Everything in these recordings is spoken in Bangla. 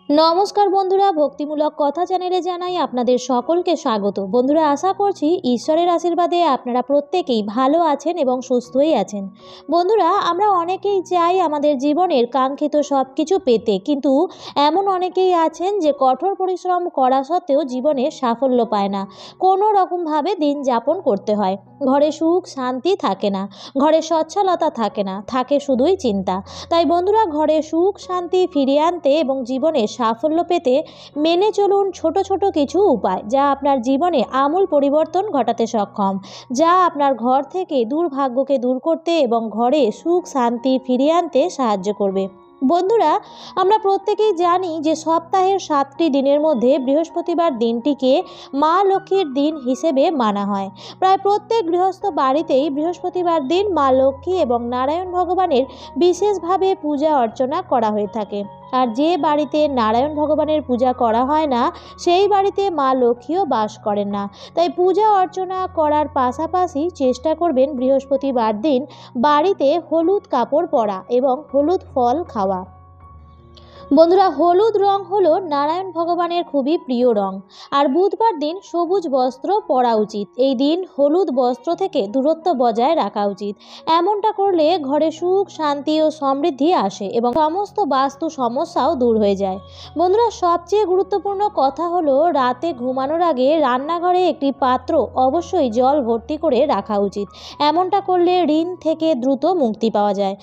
নমস্কার বন্ধুরা, ভক্তিমূলক কথা চ্যানেলে জানাই আপনাদের সকলকে স্বাগত। বন্ধুরা, আশা করছি ঈশ্বরের আশীর্বাদে আপনারা প্রত্যেকেই ভালো আছেন এবং সুস্থই আছেন। বন্ধুরা, আমরা অনেকেই চাই আমাদের জীবনের কাঙ্ক্ষিত সব কিছু পেতে, কিন্তু এমন অনেকেই আছেন যে কঠোর পরিশ্রম করা সত্ত্বেও জীবনে সাফল্য পায় না। কোনো রকমভাবে দিন যাপন করতে হয়। ঘরে সুখ শান্তি থাকে না, ঘরে সচ্ছলতা থাকে না, থাকে শুধুই চিন্তা। তাই বন্ধুরা, ঘরে সুখ শান্তি ফিরিয়ে আনতে এবং জীবনে সাফল্য পেতে মেনে চলুন ছোট ছোট কিছু উপায়, যা আপনার জীবনে আমূল পরিবর্তন ঘটাতে সক্ষম, যা আপনার ঘর থেকে দুর্ভাগ্যকে দূর করতে এবং ঘরে সুখ শান্তি ফিরিয়ে আনতে সাহায্য করবে। বন্ধুরা, আমরা প্রত্যেকেই জানি যে সপ্তাহের 7টি দিনের মধ্যে বৃহস্পতিবার দিনটিকে মা লক্ষ্মীর দিন হিসেবে মানা হয়। প্রায় প্রত্যেক গৃহস্থ বাড়িতেই বৃহস্পতিবার দিন মা লক্ষ্মী এবং নারায়ণ ভগবানের বিশেষভাবে পূজা অর্চনা করা হয়ে থাকে। আর যে বাড়িতে নারায়ণ ভগবানের পূজা করা হয় না, সেই বাড়িতে মা লক্ষ্মীও বাস করেন না। তাই পূজা অর্চনা করার পাশাপাশি চেষ্টা করবেন বৃহস্পতিবার দিন বাড়িতে হলুদ কাপড় পরা এবং হলুদ ফল খাওয়া। বন্ধুরা, হলুদ রং হলো নারায়ণ ভগবানের খুবই প্রিয় রং। আর বুধবার দিন সবুজ বস্ত্র পরা উচিত। এই দিন হলুদ বস্ত্র থেকে দূরত্ব বজায় রাখা উচিত। এমনটা করলে ঘরে সুখ শান্তি ও সমৃদ্ধি আসে এবং সমস্ত বাস্তু সমস্যাও দূর হয়ে যায়। বন্ধুরা, সবচেয়ে গুরুত্বপূর্ণ কথা হলো রাতে ঘুমানোর আগে রান্নাঘরে একটি পাত্র অবশ্যই জল ভর্তি করে রাখা উচিত। এমনটা করলে ঋণ থেকে দ্রুত মুক্তি পাওয়া যায়।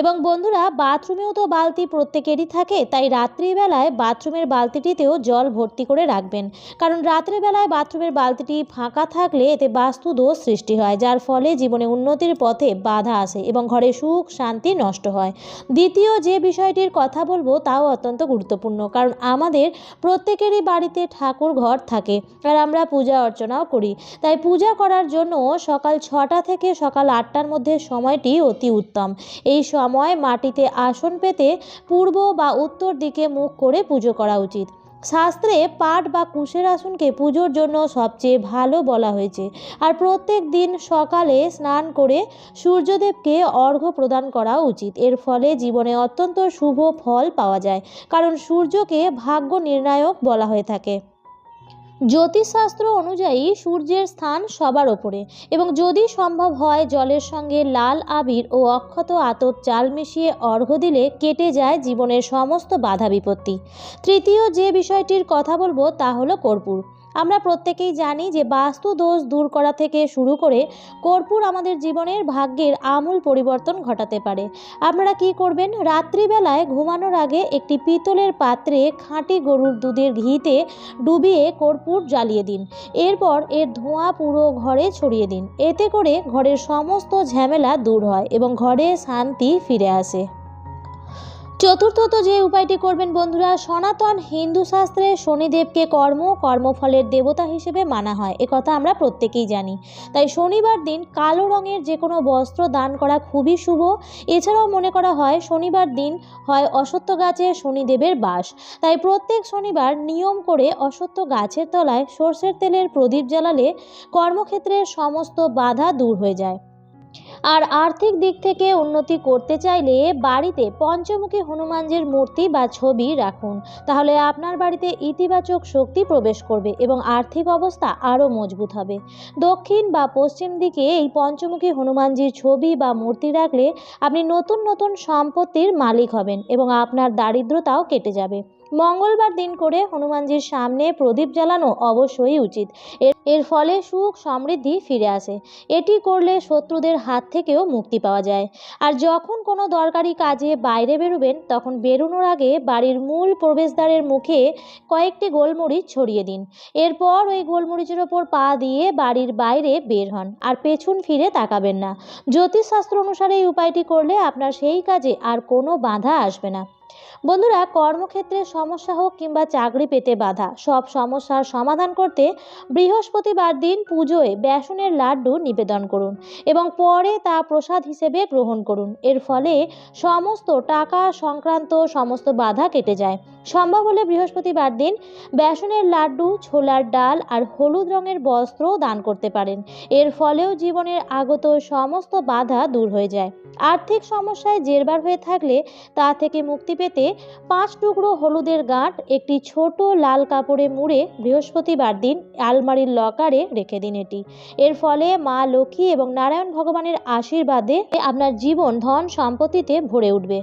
এবং বন্ধুরা, বাথরুমেও তো বালতি প্রত্যেকেরই থাকে, তাই রাত্রিবেলায় বাথরুমের বালতিটিতেও জল ভর্তি করে রাখবেন। কারণ রাত্রিবেলায় বাথরুমের বালতিটি ফাঁকা থাকলে এতে বাস্তু দোষ সৃষ্টি হয়, যার ফলে জীবনে উন্নতির পথে বাধা আসে এবং ঘরে সুখ শান্তি নষ্ট হয়। দ্বিতীয় যে বিষয়টির কথা বলবো তাও অত্যন্ত গুরুত্বপূর্ণ, কারণ আমাদের প্রত্যেকেরই বাড়িতে ঠাকুর ঘর থাকে আর আমরা পূজা অর্চনাও করি। তাই পূজা করার জন্য সকাল 6টা থেকে সকাল 8টার মধ্যে সময়টি অতি উত্তম। এই সময় মাটিতে আসন পেতে পূর্ব বা উত্তর দিকে মুখ করে পুজো করা উচিত। শাস্ত্রে পাট বা কুশের আসনকে পুজোর জন্য সবচেয়ে ভালো বলা হয়েছে। আর প্রত্যেক দিন সকালে স্নান করে সূর্যদেবকে অর্ঘ্য প্রদান করা উচিত। এর ফলে জীবনে অত্যন্ত শুভ ফল পাওয়া যায়, কারণ সূর্যকে ভাগ্য নির্ণায়ক বলা হয়ে থাকে। জ্যোতিষশাস্ত্র অনুযায়ী সূর্যের স্থান সবার ওপরে, এবং যদি সম্ভব হয় জলের সঙ্গে লাল আবির ও অক্ষত আতপ চাল মিশিয়ে অর্ঘ্য দিলে কেটে যায় জীবনের সমস্ত বাধা বিপত্তি। তৃতীয় যে বিষয়টির কথা বলবো তা হলো কর্পূর। আমরা প্রত্যেকেই জানি যে বাস্তু দোষ দূর করা থেকে শুরু করে কর্পূর আমাদের জীবনের ভাগ্যের আমূল পরিবর্তন ঘটাতে পারে। আপনারা কি করবেন, রাত্রিবেলায় ঘুমানোর আগে একটি পিতলের পাত্রে খাঁটি গরুর দুধের ঘিতে ডুবিয়ে কর্পূর জ্বালিয়ে দিন। এরপর এর ধোঁয়া পুরো ঘরে ছড়িয়ে দিন। এতে করে ঘরের সমস্ত ঝামেলা দূর হয় এবং ঘরে শান্তি ফিরে আসে। চতুর্থত যে উপায়টি করবেন বন্ধুরা, সনাতন হিন্দু শাস্ত্রে শনিদেবকে কর্মফলের দেবতা হিসেবে মানা হয়, একথা আমরা প্রত্যেকেই জানি। তাই শনিবার দিন কালো রঙের যে কোনো বস্ত্র দান করা খুবই শুভ। এছাড়াও মনে করা হয় শনিবার দিন হয় অশ্বত্থ গাছে শনিদেবের বাস। তাই প্রত্যেক শনিবার নিয়ম করে অশ্বত্থ গাছের তলায় সর্ষের তেলের প্রদীপ জ্বালালে কর্মক্ষেত্রের সমস্ত বাধা দূর হয়ে যায়। আর আর্থিক দিক থেকে উন্নতি করতে চাইলে বাড়িতে পঞ্চমুখী হনুমানজির মূর্তি বা ছবি রাখুন। তাহলে আপনার বাড়িতে ইতিবাচক শক্তি প্রবেশ করবে এবং আর্থিক অবস্থা আরও মজবুত হবে। দক্ষিণ বা পশ্চিম দিকে এই পঞ্চমুখী হনুমানজির ছবি বা মূর্তি রাখলে আপনি নতুন নতুন সম্পত্তির মালিক হবেন এবং আপনার দারিদ্রতাও কেটে যাবে। মঙ্গলবার দিন করে হনুমানজির সামনে প্রদীপ জ্বালানো অবশ্যই উচিত। এর ফলে সুখ সমৃদ্ধি ফিরে আসে। এটি করলে শত্রুদের হাত থেকেও মুক্তি পাওয়া যায়। আর যখন কোনো দরকারি কাজে বাইরে বেরোবেন, তখন বেরোনোর আগে বাড়ির মূল প্রবেশদ্বারের মুখে কয়েকটি গোলমরিচ ছড়িয়ে দিন। এরপর ওই গোলমরিচের ওপর পা দিয়ে বাড়ির বাইরে বের হন আর পেছন ফিরে তাকাবেন না। জ্যোতিষশাস্ত্র অনুসারে এই উপায়টি করলে আপনার সেই কাজে আর কোনো বাধা আসবে না। বন্ধুরা, কর্মক্ষেত্রে সমস্যা হোক কিংবা চাকরি পেতে বাধা, সব সমস্যার সমাধান করতে বৃহস্পতিবার দিন পুজোয় বেসনের লাড্ডু নিবেদন করুন এবং পরে তা প্রসাদ হিসেবে গ্রহণ করুন। এর ফলে সমস্ত টাকা সংক্রান্ত সমস্ত বাধা কেটে যায় সম্ভব হলে বৃহস্পতিবার দিন বেসনের লাড্ডু, ছোলার ডাল আর হলুদ রঙের বস্ত্র দান করতে পারেন। এর ফলেও জীবনের আগত সমস্ত বাধা দূর হয়ে যায়। আর্থিক সমস্যায় জেরবার হয়ে থাকলে তা থেকে মুক্তি পেতে 5 টুকরো হলুদের গাঁট একটি ছোট লাল কাপড়ে মুড়ে বৃহস্পতিবার দিন আলমারির লকারে রেখে দিন। এর ফলে মা লক্ষ্মী এবং নারায়ণ ভগবানের আশীর্বাদে আপনার জীবন ধন সম্পত্তিতে ভরে উঠবে।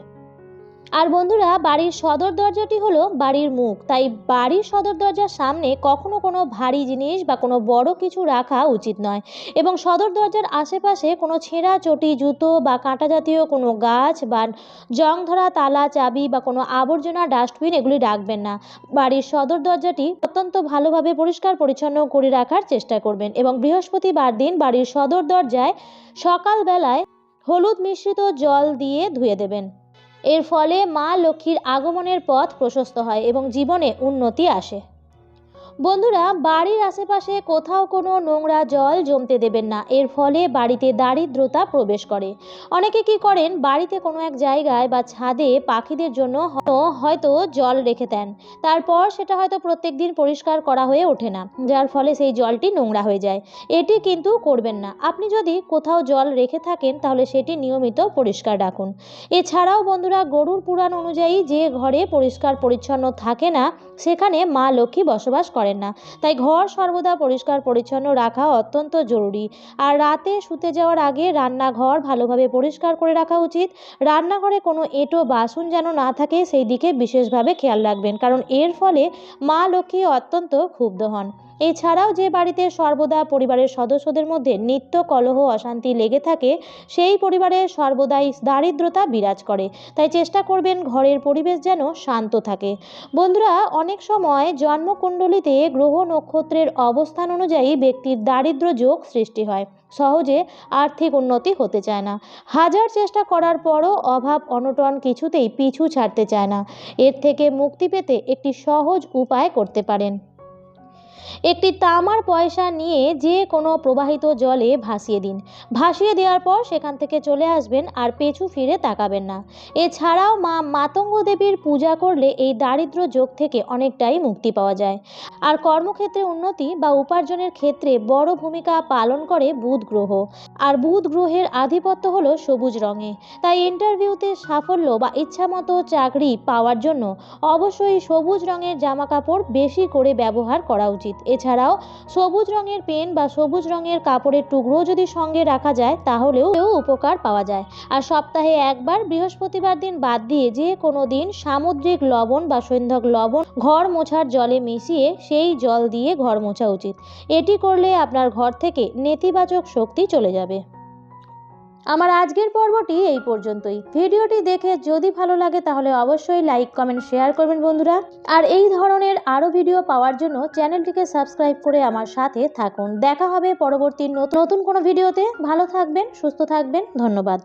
আর বন্ধুরা, বাড়ির সদর দরজাটি হলো বাড়ির মুখ, তাই বাড়ির সদর দরজার সামনে কখনো কোনো ভারী জিনিস বা কোনো বড় কিছু রাখা উচিত নয়, এবং সদর দরজার আশেপাশে কোনো ছেঁড়া চটি, জুতো বা কাঁটা জাতীয় কোনো গাছ বা জং ধরা তালা, চাবি বা কোনো আবর্জনা, ডাস্টবিন এগুলি রাখবেন না। বাড়ির সদর দরজাটি অত্যন্ত ভালোভাবে পরিষ্কার পরিচ্ছন্ন করে রাখার চেষ্টা করবেন, এবং বৃহস্পতিবার দিন বাড়ির সদর দরজায় সকালবেলায় হলুদ মিশ্রিত জল দিয়ে ধুয়ে দেবেন। এর ফলে মা লক্ষ্মীর আগমনের পথ প্রশস্ত হয় এবং জীবনে উন্নতি আসে। বন্ধুরা, বাড়ির আশেপাশে কোথাও কোনো নোংরা জল জমতে দেবেন না, এর ফলে বাড়িতে দারিদ্রতা প্রবেশ করে। অনেকে কি করেন, বাড়িতে কোনো এক জায়গায় বা ছাদে পাখিদের জন্য হয়তো জল রেখে দেন, তারপর সেটা হয়তো প্রত্যেক দিন পরিষ্কার করা হয়ে ওঠে না, যার ফলে সেই জলটি নোংরা হয়ে যায়। এটি কিন্তু করবেন না। আপনি যদি কোথাও জল রেখে থাকেন তাহলে সেটি নিয়মিত পরিষ্কার রাখুন। এছাড়াও বন্ধুরা, গরুর পুরাণ অনুযায়ী যে ঘরে পরিষ্কার পরিচ্ছন্ন থাকে না সেখানে মা লক্ষ্মী বসবাস করেন না, তাই ঘর সর্বদা পরিষ্কার পরিচ্ছন্ন রাখা অত্যন্ত জরুরি। আর রাতে শুতে যাওয়ার আগে রান্নাঘর ভালোভাবে পরিষ্কার করে রাখা উচিত। রান্নাঘরে কোনো এঁটো বাসন যেন না থাকে সেই দিকে বিশেষভাবে খেয়াল রাখবেন, কারণ এর ফলে মা লক্ষ্মী অত্যন্ত ক্ষুব্ধ হন। এছাড়াও যে বাড়িতে সর্বদা পরিবারের সদস্যদের মধ্যে নিত্য কলহ, অশান্তি লেগে থাকে, সেই পরিবারে সর্বদাই দারিদ্রতা বিরাজ করে। তাই চেষ্টা করবেন ঘরের পরিবেশ যেন শান্ত থাকে। বন্ধুরা, অনেক সময় জন্মকুণ্ডলিতে গ্রহ নক্ষত্রের অবস্থান অনুযায়ী ব্যক্তির দারিদ্র্য যোগ সৃষ্টি হয়, সহজে আর্থিক উন্নতি হতে চায় না। হাজার চেষ্টা করার পরও অভাব অনটন কিছুতেই পিছু ছাড়তে চায় না। এর থেকে মুক্তি পেতে একটি সহজ উপায় করতে পারেন। একটি তামার পয়সা নিয়ে যে কোনো প্রবাহিত জলে ভাসিয়ে দিন। ভাসিয়ে দেওয়ার পর সেখান থেকে চলে আসবেন আর পেছু ফিরে তাকাবেন না। এছাড়াও মা মাতঙ্গ দেবীর পূজা করলে এই দারিদ্র্য যোগ থেকে অনেকটাই মুক্তি পাওয়া যায়। আর কর্মক্ষেত্রে উন্নতি বা উপার্জনের ক্ষেত্রে বড় ভূমিকা পালন করে বুধ গ্রহ। আর বুধ গ্রহের আধিপত্য হলো সবুজ রঙে, তাই ইন্টারভিউতে সাফল্য বা ইচ্ছামতো চাকরি পাওয়ার জন্য অবশ্যই সবুজ রঙের জামা কাপড় বেশি করে ব্যবহার করা উচিত। এছাড়াও সবুজ রঙের পেন বা সবুজ রঙের কাপড়ের টুকরো যদি সঙ্গে রাখা যায় তাহলেও উপকার পাওয়া যায়। আর সপ্তাহে একবার বৃহস্পতিবার দিন বাদ দিয়ে যে কোনো দিন সামুদ্রিক লবণ বা সৈন্ধক লবণ ঘর মোছার জলে মিশিয়ে সেই জল দিয়ে ঘর মোছা উচিত। এটি করলে আপনার ঘর থেকে নেতিবাচক শক্তি চলে যাবে। আমার আজকের পর্বটি এই পর্যন্তই। ভিডিওটি দেখে যদি ভালো লাগে তাহলে অবশ্যই লাইক, কমেন্ট, শেয়ার করবেন বন্ধুরা। আর এই ধরনের আরও ভিডিও পাওয়ার জন্য চ্যানেলটিকে সাবস্ক্রাইব করে আমার সাথে থাকুন। দেখা হবে পরবর্তী নতুন কোনো ভিডিওতে। ভালো থাকবেন, সুস্থ থাকবেন। ধন্যবাদ।